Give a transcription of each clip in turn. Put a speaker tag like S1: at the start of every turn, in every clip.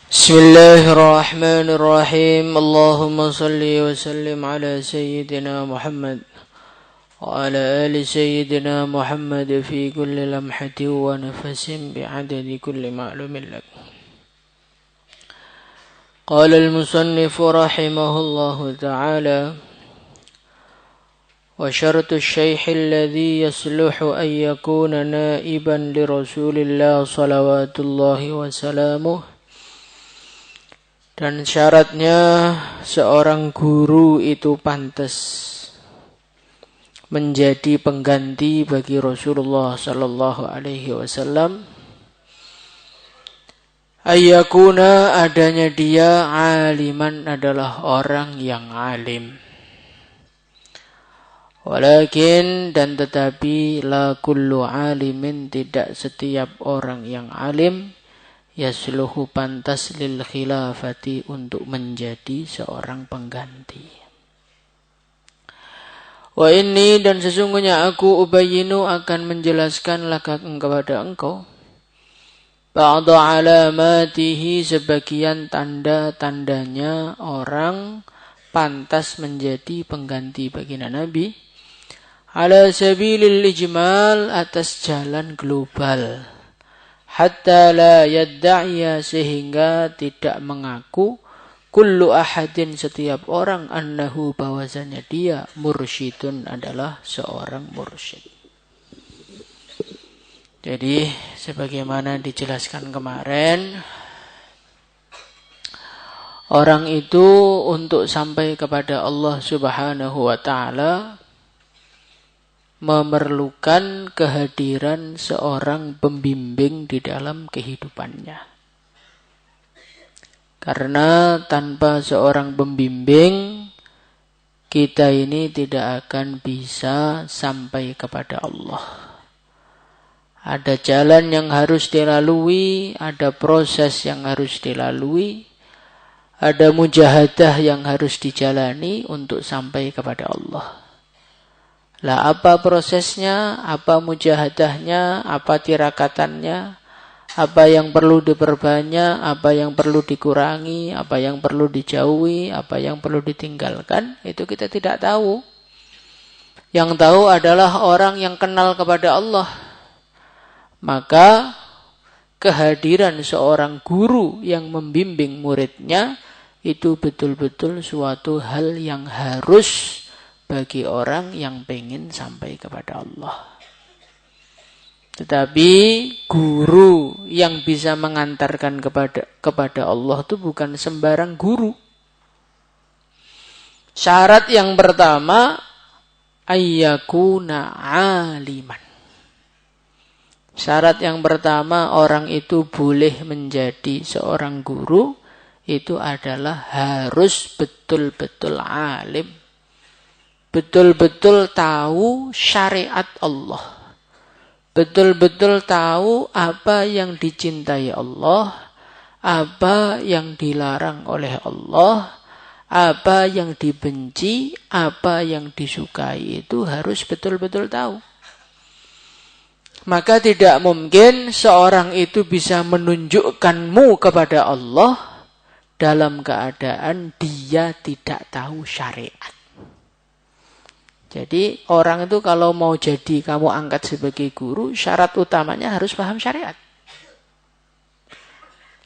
S1: Bismillahirrahmanirrahim. Allahumma salli wa sallim ala sayyidina Muhammad wa ala ali sayyidina Muhammad fi kulli lamhatin wa nafasin bi'adadi kulli ma'lumin lak. Qala al-musannif rahimahullahu ta'ala wa syartu asy-syaikh alladhi yasluhu an yakuna naiban li Rasulillah salawatullahi wa salamuh. Dan syaratnya seorang guru itu pantas menjadi pengganti bagi Rasulullah sallallahu alaihi wasallam. Ayyakuna adanya dia aliman adalah orang yang alim. Walakin dan tetapi la kullu alimin tidak setiap orang yang alim yasluhu pantas lil khilafati untuk menjadi seorang pengganti. Wa inni dan sesungguhnya aku ubayyinu akan menjelaskan laka kepada engkau ba'da alamatihi sebagian tanda-tandanya orang pantas menjadi pengganti baginda Nabi ala sabilil ijmal atas jalan global. Hatta la yadda'iya sehingga tidak mengaku kullu ahadin setiap orang annahu bahwasanya dia mursyidun adalah seorang mursyid. Jadi sebagaimana dijelaskan kemarin, orang itu untuk sampai kepada Allah Subhanahu wa ta'ala memerlukan kehadiran seorang pembimbing di dalam kehidupannya. Karena tanpa seorang pembimbing, kita ini tidak akan bisa sampai kepada Allah. Ada jalan yang harus dilalui, ada proses yang harus dilalui, ada mujahadah yang harus dijalani untuk sampai kepada Allah. Lah apa prosesnya, apa mujahadahnya, apa tirakatannya, apa yang perlu diperbanyak, apa yang perlu dikurangi, apa yang perlu dijauhi, apa yang perlu ditinggalkan, itu kita tidak tahu. Yang tahu adalah orang yang kenal kepada Allah. Maka kehadiran seorang guru yang membimbing muridnya itu betul-betul suatu hal yang harus bagi orang yang pengen sampai kepada Allah. Tetapi guru yang bisa mengantarkan kepada Allah itu bukan sembarang guru. Syarat yang pertama ayyakuna aliman. Syarat yang pertama orang itu boleh menjadi seorang guru itu adalah harus betul-betul alim. Betul-betul tahu syariat Allah. Betul-betul tahu apa yang dicintai Allah, apa yang dilarang oleh Allah, apa yang dibenci, apa yang disukai, itu harus betul-betul tahu. Maka tidak mungkin seorang itu bisa menunjukkanmu kepada Allah dalam keadaan dia tidak tahu syariat. Jadi orang itu kalau mau jadi kamu angkat sebagai guru, syarat utamanya harus paham syariat.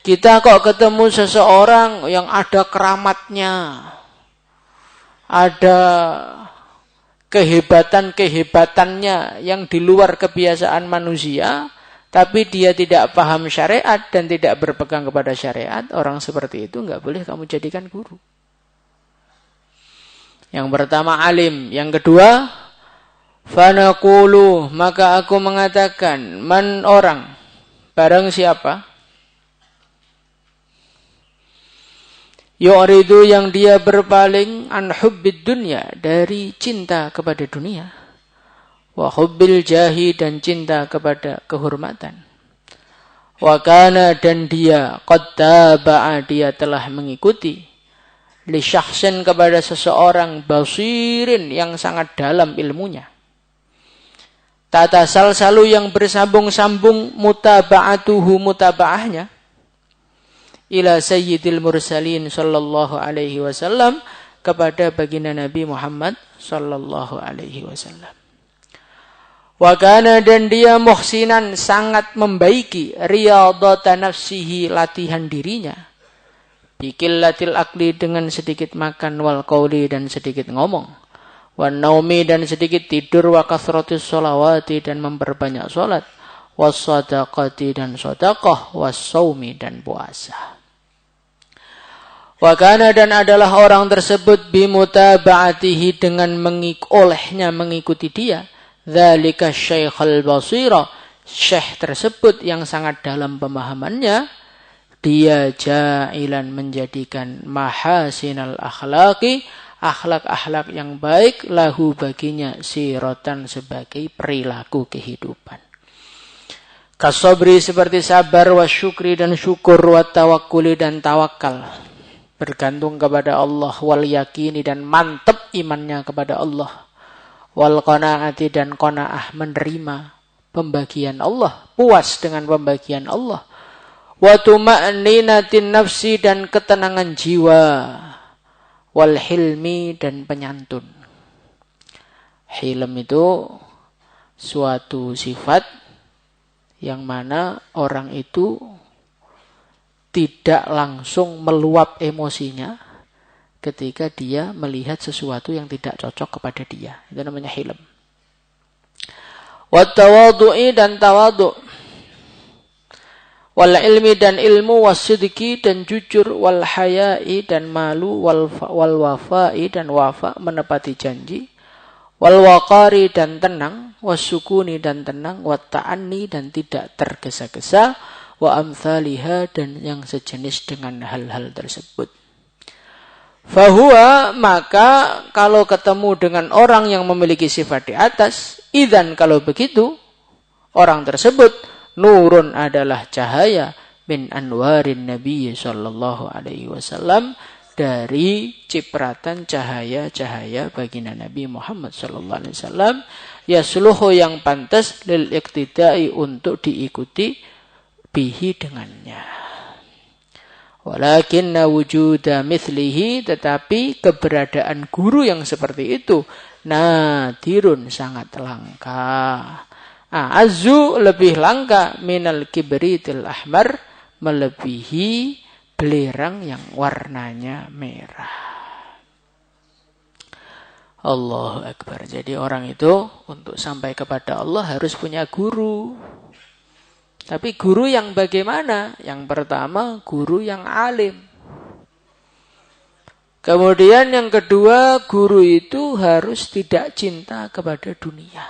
S1: Kita kok ketemu seseorang yang ada keramatnya, ada kehebatan-kehebatannya yang di luar kebiasaan manusia, tapi dia tidak paham syariat dan tidak berpegang kepada syariat, orang seperti itu enggak boleh kamu jadikan guru. Yang pertama alim, yang kedua fanaqulu, maka aku mengatakan man orang, barang siapa yu'ridu yang dia berpaling an hubbid dunya dari cinta kepada dunia wa hubbil jahi dan cinta kepada kehormatan wa kana dan dia qad taba'a dia telah mengikuti li syakhsin kepada seseorang basirin yang sangat dalam ilmunya Tatasalsalu yang bersambung-sambung, mutaba'atuhu mutaba'ahnya, ila sayyidil mursalin sallallahu alaihi wasallam, kepada baginda Nabi Muhammad sallallahu alaihi wasallam. Wa kana, dan dia muhsinan, sangat membaiki, riyadata nafsihi, latihan dirinya, biqillatil akli, dengan sedikit makan, wal qauli, dan sedikit ngomong, wan naumi, dan sedikit tidur, wa kathratis sholawati, dan memperbanyak salat, was sadaqati, dan sedekah, was shaumi, dan puasa. Wa kana, dan adalah orang tersebut, bimutaba'atihi, dengan olehnya mengikuti dia, dzalika syaikhul basira, syekh tersebut yang sangat dalam pemahamannya, dia ja'ilan, menjadikan, mahasinal akhlaqi, akhlak-akhlak yang baik, lahu, baginya, siratan, sebagai perilaku kehidupan. Kasobri, seperti sabar, wasyukri, dan syukur, wa tawakkuli, dan tawakal, bergantung kepada Allah, wal yakini, dan mantap imannya kepada Allah, wal qanaati, dan qanaah, menerima pembagian Allah, puas dengan pembagian Allah, wa tuma'ninatin nafsi, dan ketenangan jiwa, wal hilmi, dan penyantun. Hilm itu suatu sifat yang mana orang itu tidak langsung meluap emosinya ketika dia melihat sesuatu yang tidak cocok kepada dia. Itu namanya hilm. Wat tawadhu'i, dan tawadhu'. Wal ilmi, dan ilmu, wasidqi, dan jujur, wal haya'i, dan malu, wal wafa'i, dan wafa, menepati janji, wal waqari, dan tenang, wasukuni, dan tenang, wat ta'anni, dan tidak tergesa-gesa, wa amthaliha, dan yang sejenis dengan hal-hal tersebut. Fahuwa, maka kalau ketemu dengan orang yang memiliki sifat di atas, idzan, kalau begitu, orang tersebut, nurun, adalah cahaya, min anwarin Nabi sallallahu alaihi wasallam, dari cipratan cahaya-cahaya baginda Nabi Muhammad sallallahu alaihi wasallam, yasluhu, yang pantas, lil iqtidai, untuk diikuti, bihi, dengannya. Walakinna wujuda mithlihi, tetapi keberadaan guru yang seperti itu, nadirun, sangat langka. Azu, lebih langka, minal kibritil ahmar, melebihi belerang yang warnanya merah. Allahu Akbar. Jadi orang itu untuk sampai kepada Allah harus punya guru. Tapi guru yang bagaimana? Yang pertama, guru yang alim. Kemudian yang kedua, guru itu harus tidak cinta kepada dunia.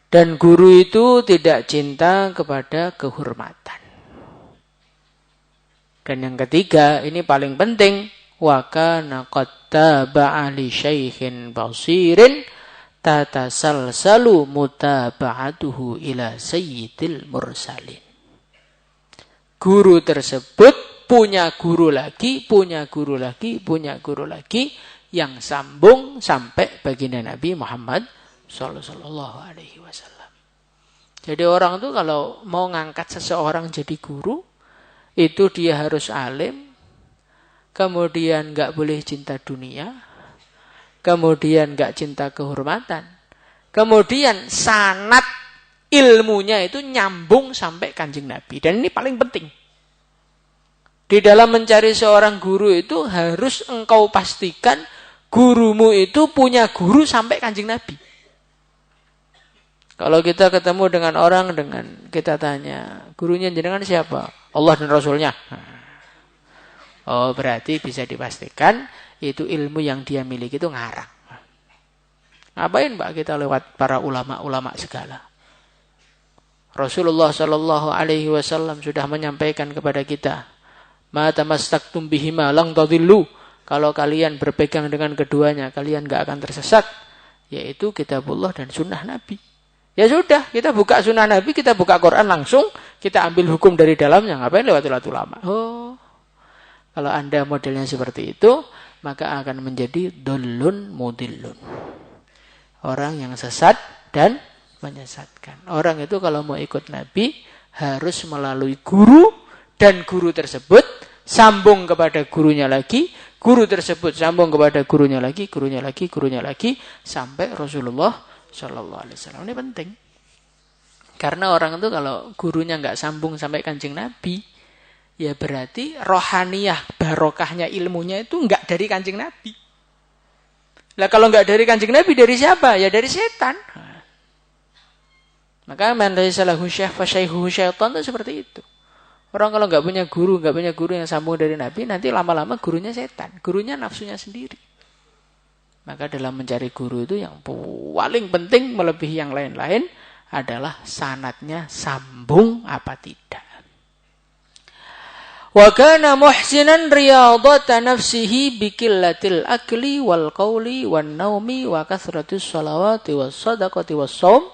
S1: Dan guru itu tidak cinta kepada kehormatan. Dan yang ketiga, ini paling penting, wa kana qattaba'a li syaikhin basirin tatasalsalu mutaba'atuhu ila sayyidil mursalin. Guru tersebut punya guru lagi, punya guru lagi, punya guru lagi, yang sambung sampai baginda Nabi Muhammad sallallahu alaihi wasallam. Jadi orang itu kalau mau ngangkat seseorang jadi guru, itu dia harus alim, kemudian enggak boleh cinta dunia, kemudian enggak cinta kehormatan, kemudian sanad ilmunya itu nyambung sampai Kanjeng Nabi. Dan ini paling penting. Di dalam mencari seorang guru itu harus engkau pastikan gurumu itu punya guru sampai Kanjeng Nabi. Kalau kita ketemu dengan orang, kita tanya, gurunya jenengan siapa? Allah dan Rasulnya. Oh, berarti bisa dipastikan itu ilmu yang dia miliki itu ngarang. Ngapain Pak kita lewat para ulama-ulama segala? Rasulullah sallallahu alaihi wasallam sudah menyampaikan kepada kita, ma tamassaktum bihima lang tadillu. Kalau kalian berpegang dengan keduanya, kalian enggak akan tersesat, yaitu kitabullah dan sunnah Nabi. Ya sudah, kita buka sunnah Nabi, kita buka Quran langsung, kita ambil hukum dari dalamnya. Ngapain lewat ulama? Oh, kalau Anda modelnya seperti itu, maka akan menjadi dollun mudillun. Orang yang sesat dan menyesatkan. Orang itu kalau mau ikut Nabi harus melalui guru, dan guru tersebut sambung kepada gurunya lagi, guru tersebut sambung kepada gurunya lagi, gurunya lagi, sampai Rasulullah Shallallahu Alaihi Wasallam. Ini penting. Karena orang itu kalau gurunya nggak sambung sampai Kanjeng Nabi, ya berarti rohaniyah, barokahnya ilmunya itu nggak dari Kanjeng Nabi. Lah kalau nggak dari Kanjeng Nabi, dari siapa? Ya dari setan. Maka man laysalahu syekh fa syaikhuhu syaitan itu seperti itu. Orang kalau nggak punya guru yang sambung dari Nabi, nanti lama-lama gurunya setan, gurunya nafsunya sendiri. Maka dalam mencari guru itu yang paling penting melebihi yang lain-lain adalah sanadnya sambung apa tidak. Wa kana muhsinan riyadata nafsihi biqillatil akli wal qawli wan naumi wa kathratis shalawati was shadaqati was shaum.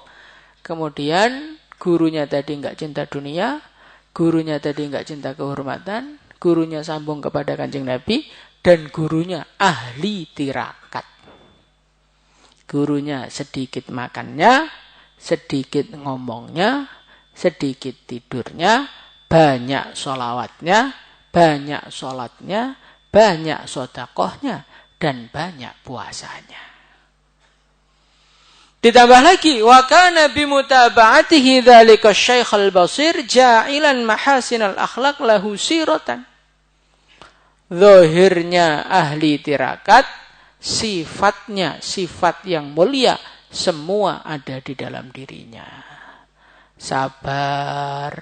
S1: Kemudian gurunya tadi enggak cinta dunia, gurunya tadi enggak cinta kehormatan, gurunya sambung kepada Kanjeng Nabi, dan gurunya ahli tirakat. Gurunya sedikit makannya, sedikit ngomongnya, sedikit tidurnya, banyak sholawatnya, banyak sholatnya, banyak sodakohnya, dan banyak puasanya. Ditambah lagi, wa kana bimutaba'atihi dzalika asy-syaikh al-basir ja'ilan mahasinal akhlaq lahu siratan. Zahirnya ahli tirakat, sifatnya sifat yang mulia, semua ada di dalam dirinya. Sabar,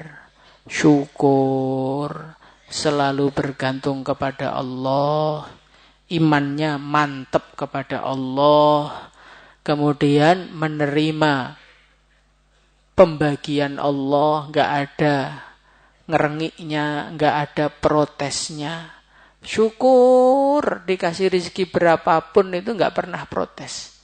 S1: syukur, selalu bergantung kepada Allah, imannya mantap kepada Allah, kemudian menerima pembagian Allah, nggak ada ngerengiknya, nggak ada protesnya. Syukur dikasih rezeki berapapun itu nggak pernah protes.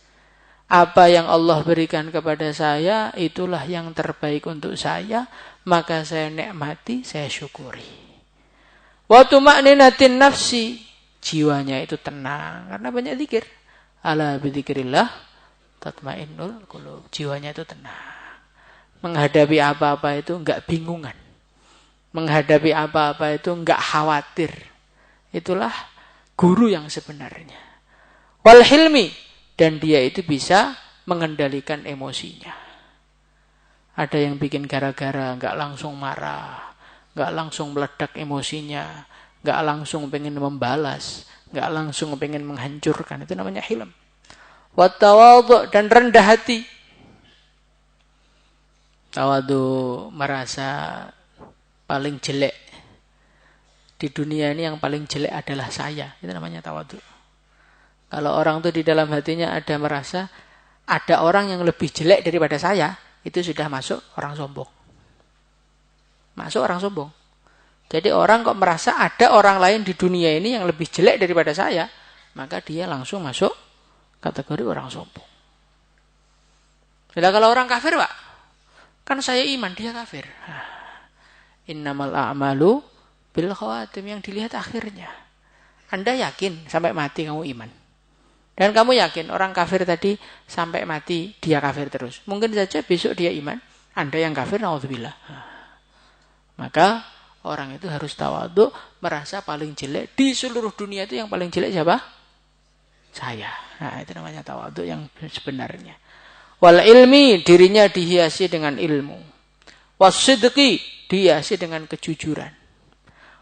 S1: Apa yang Allah berikan kepada saya, itulah yang terbaik untuk saya, maka saya nikmati, saya syukuri. Wa tuma'ninatin nafsi, jiwanya itu tenang karena banyak zikir. Ala bidzikrillah tatmainnul qulub, jiwanya itu tenang. Menghadapi apa-apa itu enggak bingungan. Menghadapi apa-apa itu enggak khawatir. Itulah guru yang sebenarnya. Wal hilmi, dan dia itu bisa mengendalikan emosinya. Ada yang bikin gara-gara enggak langsung marah, enggak langsung meledak emosinya, enggak langsung pengen membalas, enggak langsung pengen menghancurkan, itu namanya hilm. Wattawadhu, dan rendah hati. Tawadhu merasa paling jelek di dunia ini, yang paling jelek adalah saya, itu namanya tawadhu. Kalau orang itu di dalam hatinya ada merasa ada orang yang lebih jelek daripada saya, itu sudah masuk orang sombong. Masuk orang sombong. Jadi orang kok merasa ada orang lain di dunia ini yang lebih jelek daripada saya, maka dia langsung masuk kategori orang sombong. Jadi kalau orang kafir, Pak, kan saya iman, dia kafir. Innamal a'malu bil khawatim, yang dilihat akhirnya. Anda yakin sampai mati kamu iman? Dan kamu yakin orang kafir tadi sampai mati dia kafir terus? Mungkin saja besok dia iman, Anda yang kafir, naudzubillah. Maka orang itu harus tawadhu, merasa paling jelek di seluruh dunia. Itu yang paling jelek siapa? Saya. Nah, itu namanya tawadhu yang sebenarnya. Wal ilmi, dirinya dihiasi dengan ilmu. Wasidqi, dihiasi dengan kejujuran.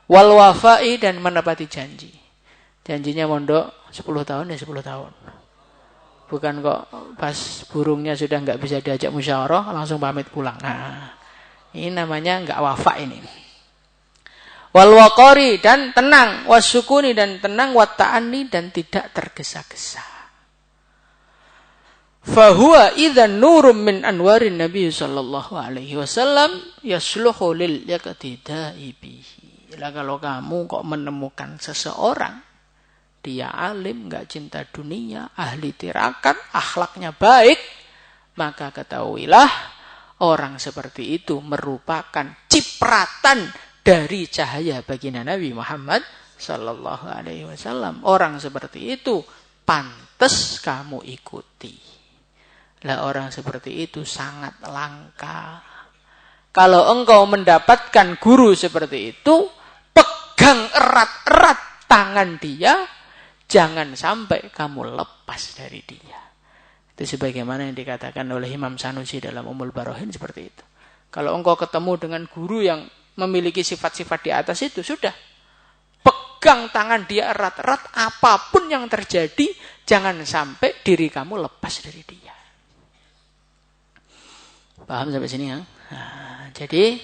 S1: Wal wafai, dan menepati janji. Janjinya mondok 10 tahun ya 10 tahun. Bukan kok pas burungnya sudah enggak bisa diajak musyawarah langsung pamit pulang. Nah, ini namanya enggak wafa ini. Wal waqari, dan tenang, wasukuni, dan tenang, watta'ani, dan tidak tergesa-gesa. Fahuwa idzan nurum min anwarin Nabi sallallahu alaihi wasallam yasluhu lil yaqtida'i bihi. Kalau kamu kok menemukan seseorang, dia alim, enggak cinta dunia, ahli tirakat, akhlaknya baik, maka ketahuilah orang seperti itu merupakan cipratan dari cahaya baginda Nabi Muhammad sallallahu alaihi wasallam. Orang seperti itu pantas kamu ikuti. Lah orang seperti itu sangat langka. Kalau engkau mendapatkan guru seperti itu, pegang erat-erat tangan dia, jangan sampai kamu lepas dari dia. Itu sebagaimana yang dikatakan oleh Imam Sanusi dalam Ummul Barohin seperti itu. Kalau engkau ketemu dengan guru yang memiliki sifat-sifat di atas itu, sudah. Pegang tangan dia erat-erat, apapun yang terjadi, jangan sampai diri kamu lepas dari dia. Paham sampai sini ya? Nah, jadi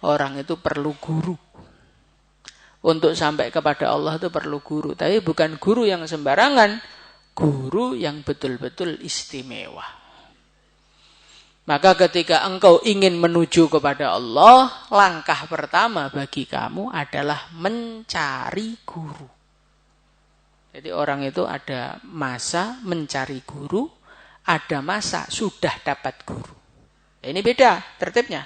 S1: orang itu perlu guru. Untuk sampai kepada Allah itu perlu guru. Tapi bukan guru yang sembarangan. Guru yang betul-betul istimewa. Maka ketika engkau ingin menuju kepada Allah, langkah pertama bagi kamu adalah mencari guru. Jadi orang itu ada masa mencari guru, ada masa sudah dapat guru. Ini beda tertibnya.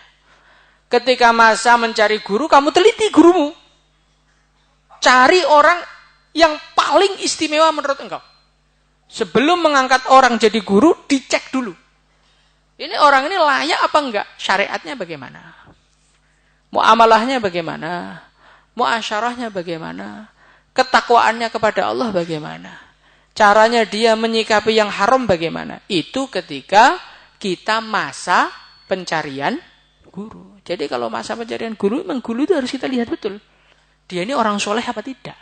S1: Ketika masa mencari guru, kamu teliti gurumu. Cari orang yang paling istimewa menurut engkau. Sebelum mengangkat orang jadi guru, dicek dulu. Ini orang ini layak apa enggak? Syariatnya bagaimana? Muamalahnya bagaimana? Muasyarahnya bagaimana? Ketakwaannya kepada Allah bagaimana? Caranya dia menyikapi yang haram bagaimana? Itu ketika kita masa pencarian guru. Jadi kalau masa pencarian guru, memang guru itu harus kita lihat betul. Dia ini orang soleh apa tidak?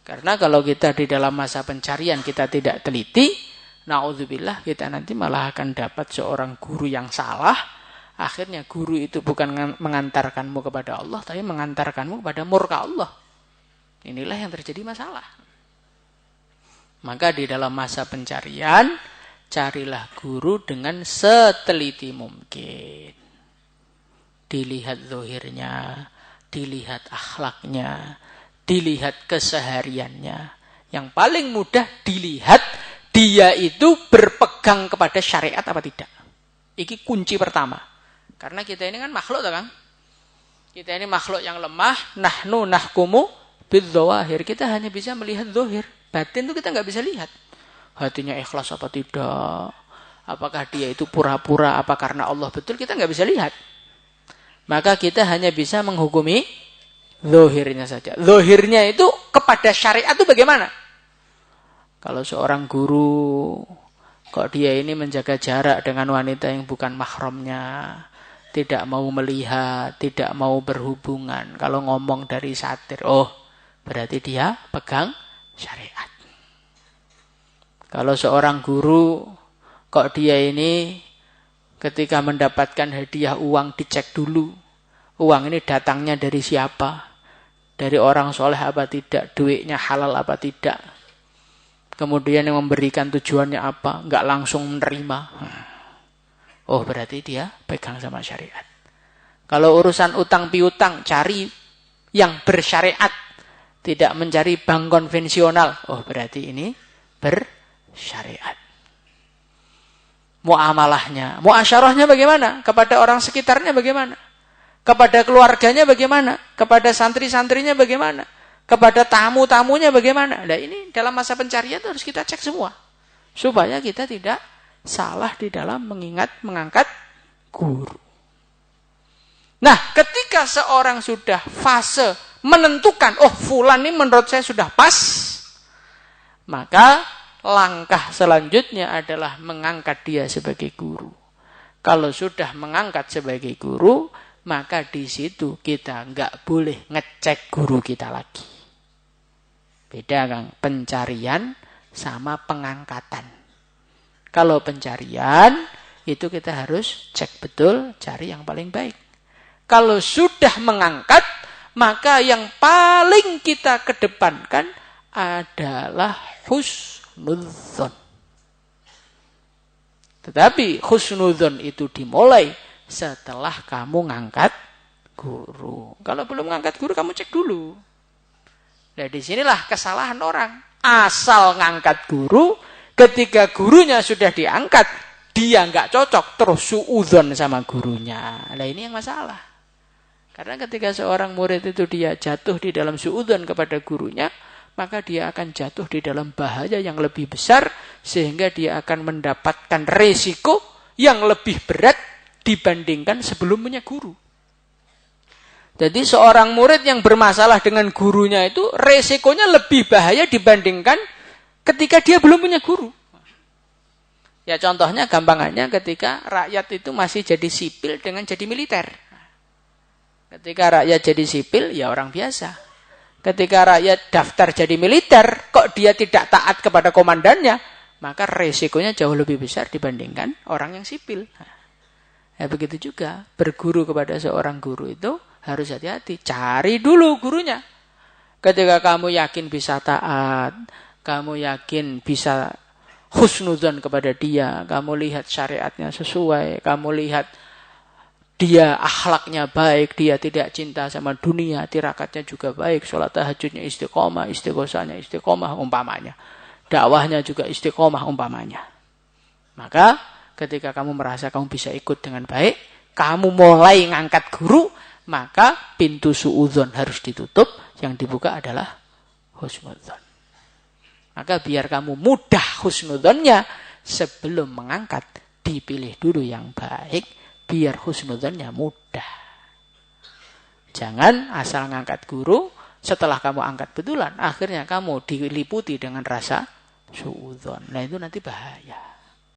S1: Karena kalau kita di dalam masa pencarian kita tidak teliti, na'udzubillah kita nanti malah akan dapat seorang guru yang salah. Akhirnya guru itu bukan mengantarkanmu kepada Allah, tapi mengantarkanmu kepada murka Allah. Inilah yang terjadi masalah. Maka di dalam masa pencarian, carilah guru dengan seteliti mungkin. Dilihat zahirnya, dilihat akhlaknya, dilihat kesehariannya. Yang paling mudah dilihat dia itu berpegang kepada syariat apa tidak. Ini kunci pertama. Karena kita ini kan makhluk, kan? Kita ini makhluk yang lemah. Nahnu nahkumu bidzawahir. Kita hanya bisa melihat zahir. Batin itu kita nggak bisa lihat. Hatinya ikhlas apa tidak. Apakah dia itu pura-pura apa karena Allah betul. Kita nggak bisa lihat. Maka kita hanya bisa menghukumi zahirnya saja. Zahirnya itu kepada syariat itu bagaimana? Kalau seorang guru, kok dia ini menjaga jarak dengan wanita yang bukan mahramnya, tidak mau melihat, tidak mau berhubungan. Kalau ngomong dari satir, oh berarti dia pegang syariat. Kalau seorang guru, kok dia ini ketika mendapatkan hadiah uang dicek dulu. Uang ini datangnya dari siapa? Dari orang soleh apa tidak? Duitnya halal apa tidak? Kemudian yang memberikan tujuannya apa? Enggak langsung menerima. Oh berarti dia pegang sama syariat. Kalau urusan utang piutang, cari yang bersyariat. Tidak mencari bank konvensional. Oh berarti ini bersyariat. Muamalahnya, muasyarahnya bagaimana? Kepada orang sekitarnya bagaimana? Kepada keluarganya bagaimana? Kepada santri-santrinya bagaimana? Kepada tamu-tamunya bagaimana? Nah ini dalam masa pencarian itu harus kita cek semua. Supaya kita tidak salah di dalam mengangkat guru. Nah ketika seorang sudah fase menentukan, oh fulan ini menurut saya sudah pas. Maka langkah selanjutnya adalah mengangkat dia sebagai guru. Kalau sudah mengangkat sebagai guru, maka di situ kita nggak boleh ngecek guru kita lagi. Beda Kang, pencarian sama pengangkatan. Kalau pencarian, itu kita harus cek betul, cari yang paling baik. Kalau sudah mengangkat, maka yang paling kita kedepankan adalah husnudzon. Tetapi husnudzon itu dimulai setelah kamu ngangkat guru. Kalau belum ngangkat guru, kamu cek dulu. Nah, disinilah kesalahan orang. Asal ngangkat guru, ketika gurunya sudah diangkat, dia nggak cocok, terus suudzon sama gurunya. Nah, ini yang masalah. Karena ketika seorang murid itu dia jatuh di dalam suudzon kepada gurunya, maka dia akan jatuh di dalam bahaya yang lebih besar sehingga dia akan mendapatkan resiko yang lebih berat dibandingkan sebelum punya guru. Jadi seorang murid yang bermasalah dengan gurunya itu resikonya lebih bahaya dibandingkan ketika dia belum punya guru. Ya contohnya gampangannya ketika rakyat itu masih jadi sipil dengan jadi militer. Ketika rakyat jadi sipil ya orang biasa. Ketika rakyat daftar jadi militer kok dia tidak taat kepada komandannya, maka resikonya jauh lebih besar dibandingkan orang yang sipil. Ya begitu juga berguru kepada seorang guru itu harus hati-hati. Cari dulu gurunya. Ketika kamu yakin bisa taat, kamu yakin bisa husnudzon kepada dia, kamu lihat syariatnya sesuai, kamu lihat dia akhlaknya baik, dia tidak cinta sama dunia, tirakatnya juga baik, sholat tahajudnya istiqomah, istighosahnya istiqomah umpamanya, dakwahnya juga istiqomah umpamanya. Maka ketika kamu merasa kamu bisa ikut dengan baik, kamu mulai ngangkat guru, maka pintu suudzon harus ditutup, yang dibuka adalah husnudzon. Maka biar kamu mudah husnudzonnya, sebelum mengangkat, dipilih dulu yang baik, biar husnudzonnya mudah. Jangan asal ngangkat guru, setelah kamu angkat betulan, akhirnya kamu diliputi dengan rasa suudzon. Nah itu nanti bahaya.